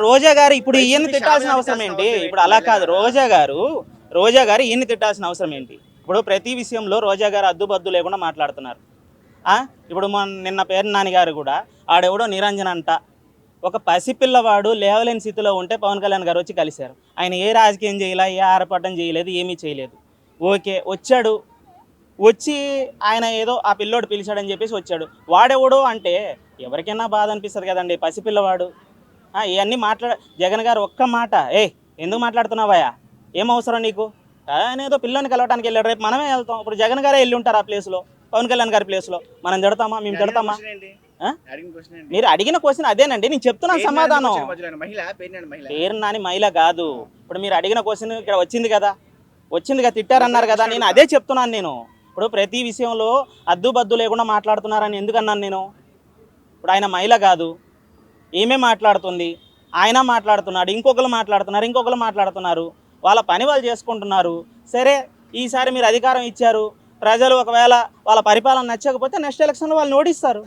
రోజా గారు ఇప్పుడు ఈయన్ని తిట్టాల్సిన అవసరం ఏంటి? ఇప్పుడు అలా కాదు. రోజా గారు ఈయన్ని తిట్టాల్సిన అవసరం ఏంటి? ఇప్పుడు ప్రతి విషయంలో రోజా గారు అద్దుబద్దు లేకుండా మాట్లాడుతున్నారు. ఆ! ఇప్పుడు నిన్న పేర్ని నాని గారు కూడా ఆడెవడో నిరంజన్ అంట. ఒక పసిపిల్లవాడు లేవలేని స్థితిలో ఉంటే పవన్ కళ్యాణ్ గారు వచ్చి కలిశారు. ఆయన ఏ రాజకీయం చేయలే, ఏ ఆరపడడం చేయలేదు, ఏమీ చేయలేదు. ఓకే. వచ్చాడు. వచ్చి ఆయన ఏదో ఆ పిల్లోడు పిలిచాడని చెప్పేసి వచ్చాడు. వాడెవడో అంటే ఎవరికైనా బాధ అనిపిస్తుంది కదండి. పసిపిల్లవాడు. ఇవన్నీ జగన్ గారు ఒక్క మాట, ఎందుకు మాట్లాడుతున్నావయ్యా, ఏం అవసరం నీకు అనేదో పిల్లని కలవటానికి వెళ్ళాడు. రేపు మనమే వెళ్తాం. ఇప్పుడు జగన్ గారే వెళ్ళి ఉంటారు ఆ ప్లేస్లో, పవన్ కళ్యాణ్ గారి ప్లేస్లో. మనం తిడతామా? మేము తిడతామా? మీరు అడిగిన క్వశ్చన్ అదేనండి, నేను చెప్తున్నాను సమాధానం. పేరు నాని మహిళ కాదు. ఇప్పుడు మీరు అడిగిన క్వశ్చన్ ఇక్కడ వచ్చింది కదా, తిట్టారన్నారు కదా, నేను అదే చెప్తున్నాను. నేను ఇప్పుడు ప్రతి విషయంలో అద్దుబద్దు లేకుండా మాట్లాడుతున్నారని ఎందుకన్నాను నేను? ఇప్పుడు ఆయన మహిళ కాదు, ఈమె మాట్లాడుతుంది, ఆయన మాట్లాడుతున్నాడు, ఇంకొకరు మాట్లాడుతున్నారు. వాళ్ళ పని వాళ్ళు చేసుకుంటున్నారు. సరే, ఈసారి మీరు అధికారం ఇచ్చారు. ప్రజలు ఒకవేళ వాళ్ళ పరిపాలన నచ్చకపోతే నెక్స్ట్ ఎలక్షన్లో వాళ్ళు ఓడిస్తారు.